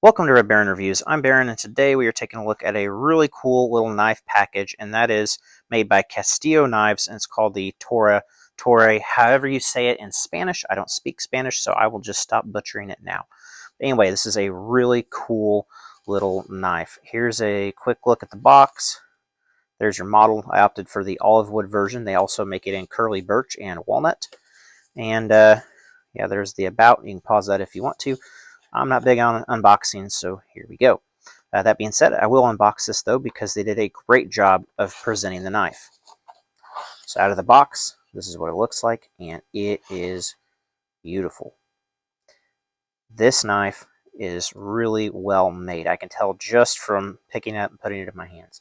Welcome to Red Barron Reviews. I'm Barron, and today we are taking a look at a really cool little knife package, and that is made by Castillo Knives, and it's called the Torre, however you say it in Spanish. I don't speak Spanish, so I will just stop butchering it now. Anyway, this is a really cool little knife. Here's a quick look at the box. There's your model. I opted for the olive wood version. They also make it in curly birch and walnut. And yeah, there's the about. You can pause that if you want to. I'm not big on unboxing, so here we go. That being said, I will unbox this though because they did a great job of presenting the knife. So out of the box, this is what it looks like, and it is beautiful. This knife is really well made. I can tell just from picking it up and putting it in my hands.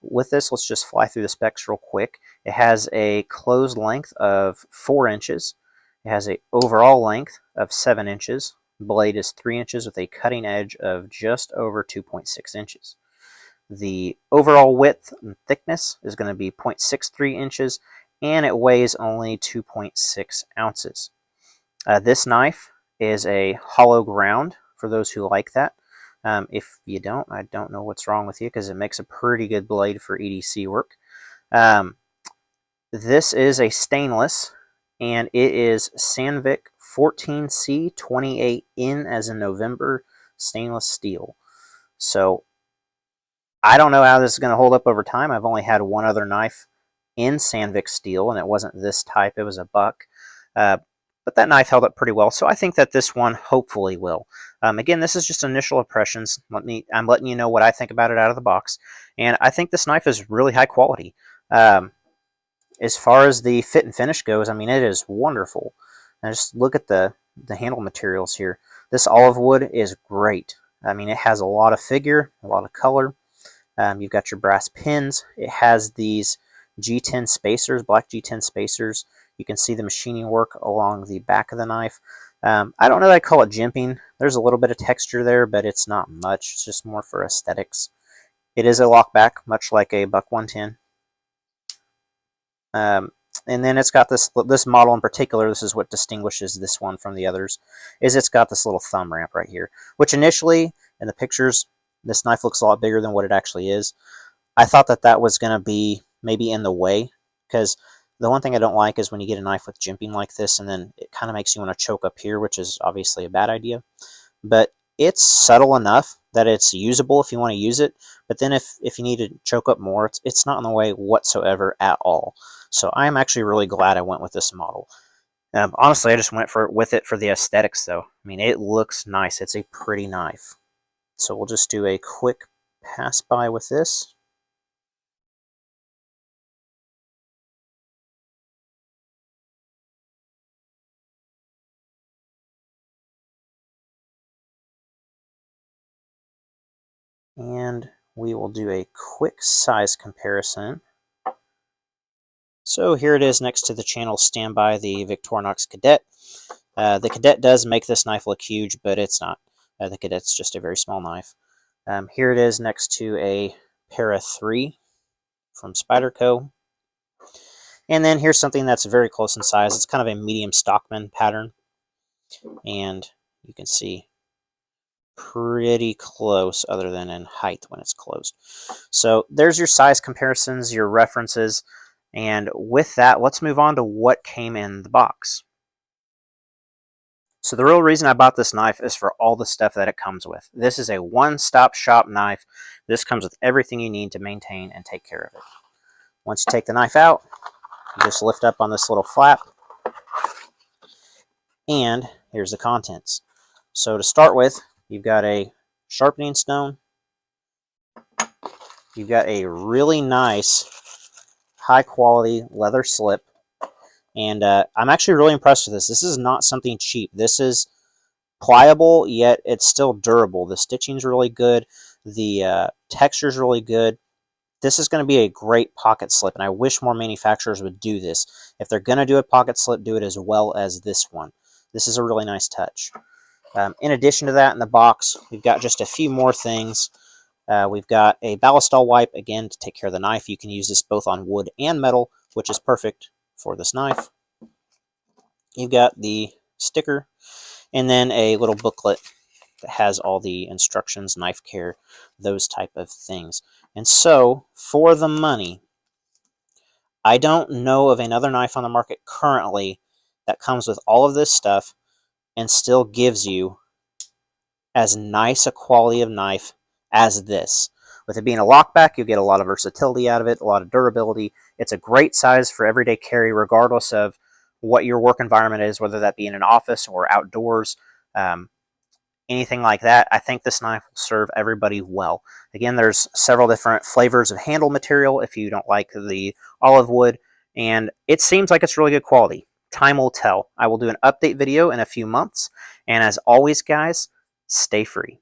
With this, let's just fly through the specs real quick. It has a closed length of 4 inches. It has an overall length of 7 inches. Blade is 3 inches with a cutting edge of just over 2.6 inches. The overall width and thickness is going to be 0.63 inches, and it weighs only 2.6 ounces. This knife is a hollow ground for those who like that. If you don't, I don't know what's wrong with you because it makes a pretty good blade for EDC work. This is a stainless, and it is Sandvik 14C28N as in November stainless steel. So I don't know how this is going to hold up over time. I've only had one other knife in Sandvik steel, and it wasn't this type. It was a buck. But that knife held up pretty well, so I think that this one hopefully will. Again, this is just initial impressions. I'm letting you know what I think about it out of the box, and I think this knife is really high quality. As far as the fit and finish goes, I mean, it is wonderful. Now just look at the handle materials here. This olive wood is great. I mean, it has a lot of figure, a lot of color. You've got your brass pins. It has these G10 spacers, black G10 spacers. You can see the machining work along the back of the knife. I don't know that I call it jimping. There's a little bit of texture there, but it's not much. It's just more for aesthetics. It is a lockback, much like a Buck 110. And then it's got this model in particular. This is what distinguishes this one from the others, is it's got this little thumb ramp right here, which initially in the pictures, this knife looks a lot bigger than what it actually is. I thought that that was going to be maybe in the way, because the one thing I don't like is when you get a knife with jimping like this, and then it kind of makes you want to choke up here, which is obviously a bad idea. But it's subtle enough that it's usable if you want to use it. But then if you need to choke up more, it's not in the way whatsoever at all. So I'm actually really glad I went with this model. Honestly, I just went with it for the aesthetics, though. I mean, it looks nice. It's a pretty knife. So we'll just do a quick pass by with this. And we will do a quick size comparison. So here it is next to the channel standby, the Victorinox Cadet. The Cadet does make this knife look huge, but it's not. The Cadet's just a very small knife. Here it is next to a Para 3 from Spyderco. And then here's something that's very close in size. It's kind of a medium Stockman pattern. And you can see pretty close other than in height when it's closed. So there's your size comparisons, your references. And with that, let's move on to what came in the box. So the real reason I bought this knife is for all the stuff that it comes with. This is a one-stop shop knife. This comes with everything you need to maintain and take care of it. Once you take the knife out, you just lift up on this little flap, and here's the contents. So to start with, you've got a sharpening stone. You've got a really nice, high-quality leather slip. And I'm actually really impressed with this. This is not something cheap. This is pliable, yet it's still durable. The stitching's really good. The texture's really good. This is going to be a great pocket slip, and I wish more manufacturers would do this. If they're going to do a pocket slip, do it as well as this one. This is a really nice touch. In addition to that, in the box, we've got just a few more things. We've got a ballistol wipe, again, to take care of the knife. You can use this both on wood and metal, which is perfect for this knife. You've got the sticker, and then a little booklet that has all the instructions, knife care, those type of things. And so, for the money, I don't know of another knife on the market currently that comes with all of this stuff and still gives you as nice a quality of knife as this. With it being a lockback, you'll get a lot of versatility out of it, a lot of durability. It's a great size for everyday carry, regardless of what your work environment is, whether that be in an office or outdoors, anything like that. I think this knife will serve everybody well. Again, there's several different flavors of handle material if you don't like the olive wood, and it seems like it's really good quality. Time will tell. I will do an update video in a few months, and as always, guys, stay free.